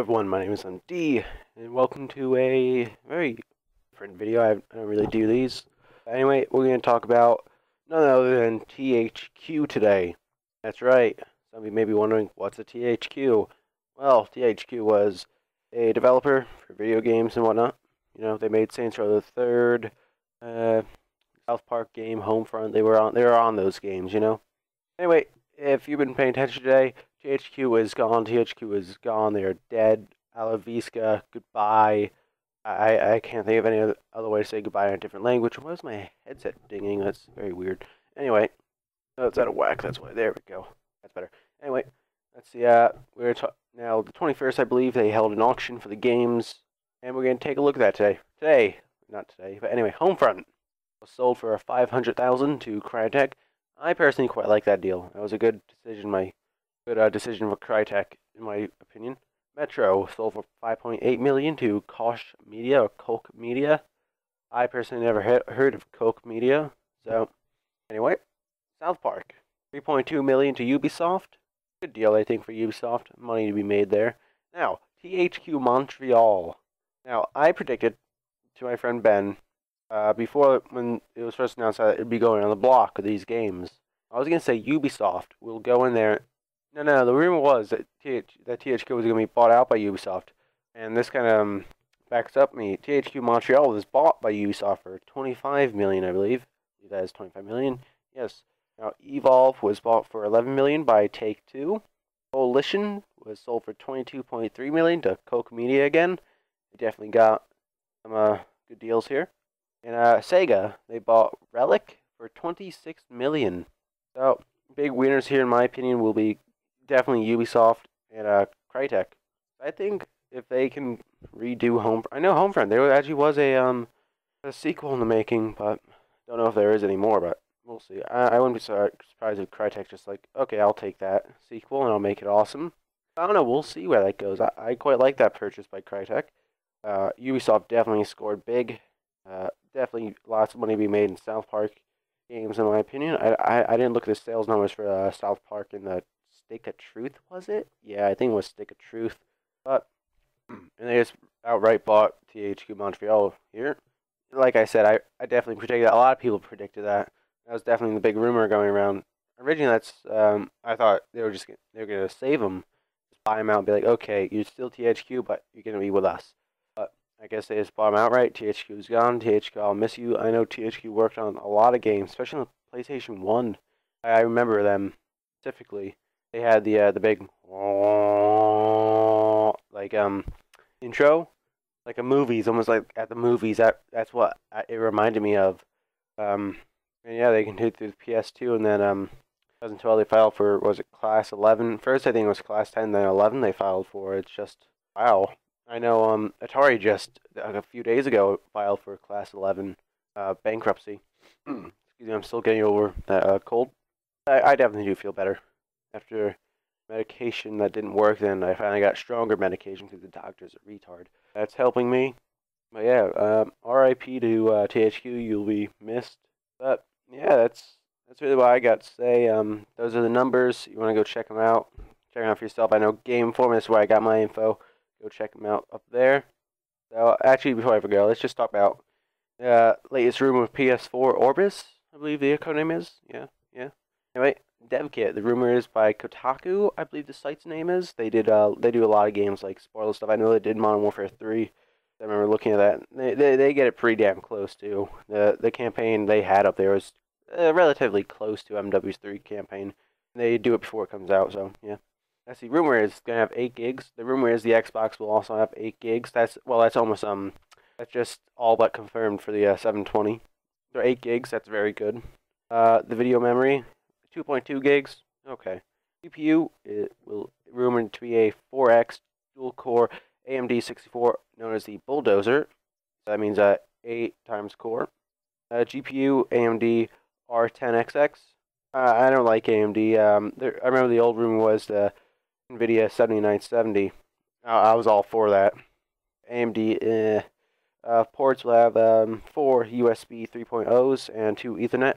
everyone, my name is MD, and welcome to a very different video. I don't really do these. Anyway, we're going to talk about none other than THQ today. That's right. Some of you may be wondering, what's a THQ? Well, THQ was a developer for video games and whatnot. You know, they made Saints Row the Third, South Park game, Homefront. They were on those games, you know. Anyway, if you've been paying attention today, THQ is gone. THQ is gone. They are dead. A la Visca. Goodbye. I can't think of any other way to say goodbye in a different language. Why is my headset dinging? That's very weird. Anyway, that's out of whack. That's why. There we go. That's better. Anyway, let's see. We're now the 21st, I believe. They held an auction for the games, and we're gonna take a look at that today. Not today, but anyway, Homefront was sold for $500,000 to Crytek. I personally quite like that deal. That was a good decision. Good decision for Crytek, in my opinion. Metro sold for $5.8 million to Koch Media or Koch Media. I personally never heard of Koch Media. So, anyway, South Park, $3.2 million to Ubisoft. Good deal, I think, for Ubisoft. Money to be made there. Now, THQ Montreal. Now, I predicted to my friend Ben, before when it was first announced that it'd be going on the block of these games, I was gonna say Ubisoft will go in there. No. The rumor was that THQ was gonna be bought out by Ubisoft, and this kind of backs up me. THQ Montreal was bought by Ubisoft for $25 million, I believe. That is $25 million. Yes. Now Evolve was bought for $11 million by Take-Two. Coalition was sold for $22.3 million to Koch Media again. They definitely got some good deals here. And Sega, they bought Relic for $26 million. So, big winners here, in my opinion, will be definitely Ubisoft and Crytek. I think if they can redo Homefront, I know Homefront, there actually was a sequel in the making, but don't know if there is anymore, but we'll see. I wouldn't be surprised if Crytek just like, okay, I'll take that sequel and I'll make it awesome. I don't know, we'll see where that goes. I quite like that purchase by Crytek. Ubisoft definitely scored big. Definitely lots of money to be made in South Park games, in my opinion. I didn't look at the sales numbers for South Park and the Stick of Truth, was it? Yeah, I think it was Stick of Truth. But, and they just outright bought THQ Montreal here. Like I said, I definitely predicted that. A lot of people predicted that. That was definitely the big rumor going around. Originally, I thought they were going to save them. Just buy them out and be like, okay, you're still THQ, but you're going to be with us. I guess they just bought them outright. THQ's gone. THQ, I'll miss you. I know THQ worked on a lot of games, especially on the PlayStation 1. I remember them specifically. They had the big like intro, like a movies, almost like at the movies. That's what it reminded me of. And yeah, they continued through the PS2, and then 2012 they filed for, was it Class 11? First I think it was Class 10, then 11 they filed for. It's just wow. I know Atari just a few days ago filed for Class 11 bankruptcy. Excuse me, I'm still getting over that cold. I definitely do feel better. After medication that didn't work, then I finally got stronger medication because the doctor's a retard. That's helping me. But yeah, R.I.P. to THQ, you'll be missed. But yeah, that's really what I got to say. Those are the numbers. You want to go check them out. Check them out for yourself. I know Game Informer is where I got my info. Go check them out up there. So, actually, before I forget, let's just talk about latest rumor of PS4 Orbis, I believe the code name is. Yeah. Anyway, dev kit. The rumor is by Kotaku, I believe the site's name is. They do a lot of games like spoiler stuff. I know they did Modern Warfare 3. I remember looking at that. They get it pretty damn close too. The campaign they had up there was relatively close to MW3 campaign. They do it before it comes out, so yeah. That's the rumor is gonna have 8 gigs. The rumor is the Xbox will also have 8 gigs. That's almost that's just all but confirmed for the 720. They're 8 gigs. That's very good. The video memory, 2.2 gigs. Okay. CPU it will rumored to be a 4X dual core AMD 64, known as the Bulldozer. So that means 8 times core. GPU AMD R10XX. I don't like AMD. I remember the old rumor was the NVIDIA 7970. I was all for that. AMD ports will have 4 USB 3.0s and 2 Ethernet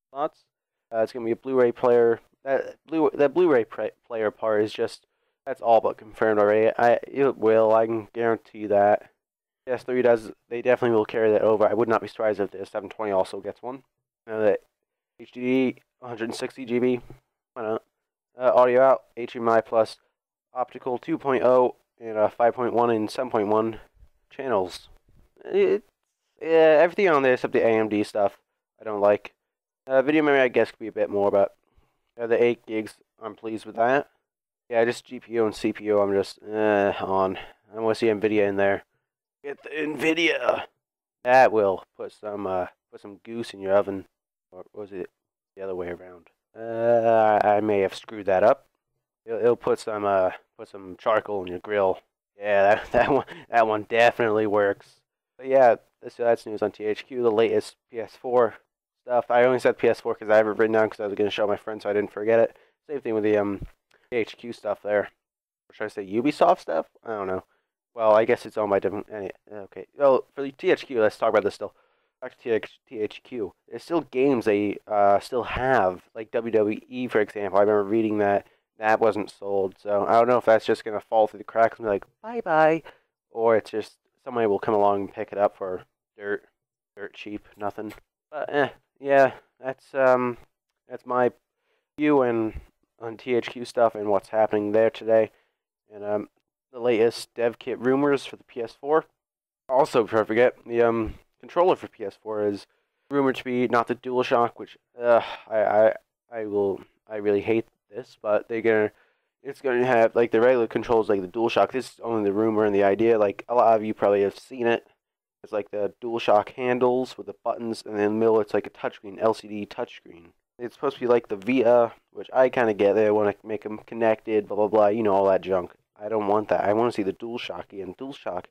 slots. It's going to be a Blu-ray player. That Blu-ray player part is just That's all but confirmed already. It will. I can guarantee that. PS3 does. They definitely will carry that over. I would not be surprised if the 720 also gets one. Now that HDD 160 GB. Why not? Audio out, HDMI plus, optical 2.0 and 5.1 and 7.1 channels. Yeah, everything on there except the AMD stuff I don't like. Video memory I guess could be a bit more, but the 8 gigs I'm pleased with that. Yeah, just GPU and CPU I'm just on. I want to see NVIDIA in there. Get the NVIDIA. That will put some goose in your oven, or was it the other way around? I may have screwed that up. It'll put some charcoal in your grill. Yeah, that one definitely works. But yeah, that's news on THQ. The latest PS4 stuff. I only said PS4 because I have it written down because I was going to show my friend so I didn't forget it. Same thing with the THQ stuff there. Or should I say Ubisoft stuff? I don't know. Well, I guess it's owned by different. Okay. Well, for the THQ, let's talk about this still. Back to THQ. There's still games they still have, like WWE, for example. I remember reading that wasn't sold. So I don't know if that's just gonna fall through the cracks and be like bye bye, or it's just somebody will come along and pick it up for dirt cheap, nothing. But yeah, that's my view on THQ stuff and what's happening there today, and the latest dev kit rumors for the PS4. Also, before I forget, the controller for PS4 is rumored to be not the DualShock, which I really hate this, but it's gonna have like the regular controls like the DualShock. This is only the rumor and the idea. Like a lot of you probably have seen it. It's like the DualShock handles with the buttons, and in the middle it's like a touchscreen, LCD touchscreen. It's supposed to be like the Vita, which I kind of get. They want to make them connected, blah blah blah. You know all that junk. I don't want that. I want to see the DualShock again. DualShock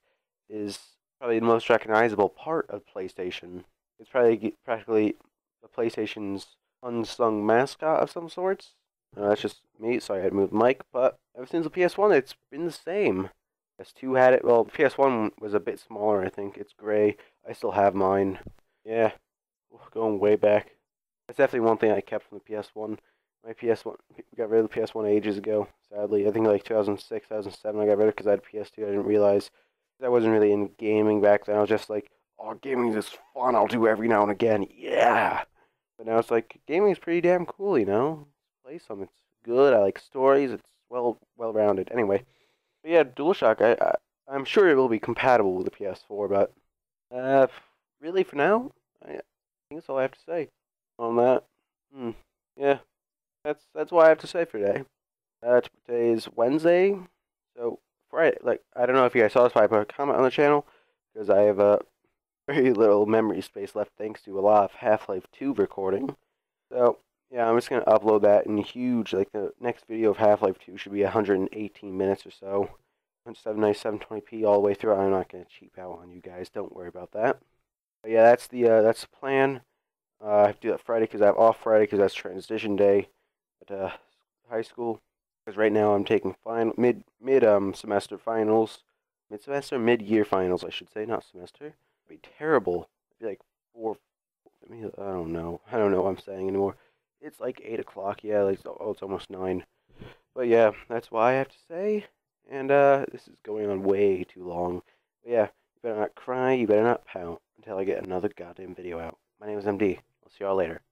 is probably the most recognizable part of PlayStation. It's probably practically the PlayStation's unsung mascot of some sorts. That's just me. Sorry, I had to move the mic. But ever since the PS1, it's been the same. PS2 had it. Well, PS1 was a bit smaller, I think. It's gray. I still have mine. Yeah, going way back. That's definitely one thing I kept from the PS1. My PS1, got rid of the PS1 ages ago, sadly. I think like 2006, 2007 I got rid of it because I had a PS2. I didn't realize I wasn't really in gaming back then. I was just like, oh, gaming is fun. I'll do every now and again. Yeah. But now it's like, gaming is pretty damn cool, you know? Play some. It's good. I like stories. It's well-rounded. Anyway. But yeah, DualShock, I'm sure it will be compatible with the PS4, but really for now, I think that's all I have to say on that. Yeah, that's what I have to say for today. Today's Wednesday, so Friday. Like I don't know if you guys saw this, but I put a comment on the channel because I have very little memory space left thanks to a lot of Half-Life 2 recording. So yeah, I'm just gonna upload that in huge. Like the next video of Half-Life 2 should be 118 minutes or so. 720p all the way through. I'm not gonna cheap out on you guys. Don't worry about that. But yeah, that's the plan. I have to do that Friday because I have off Friday because that's transition day at high school. Because right now I'm taking mid semester finals, mid year finals I should say, not semester. It'd be terrible. It'd be like 4. I mean, I don't know what I'm saying anymore. It's like 8 o'clock. Yeah, like it's almost 9. But yeah, that's what I have to say. And this is going on way too long. But yeah, you better not cry, you better not pout until I get another goddamn video out. My name is MD. I'll see y'all later.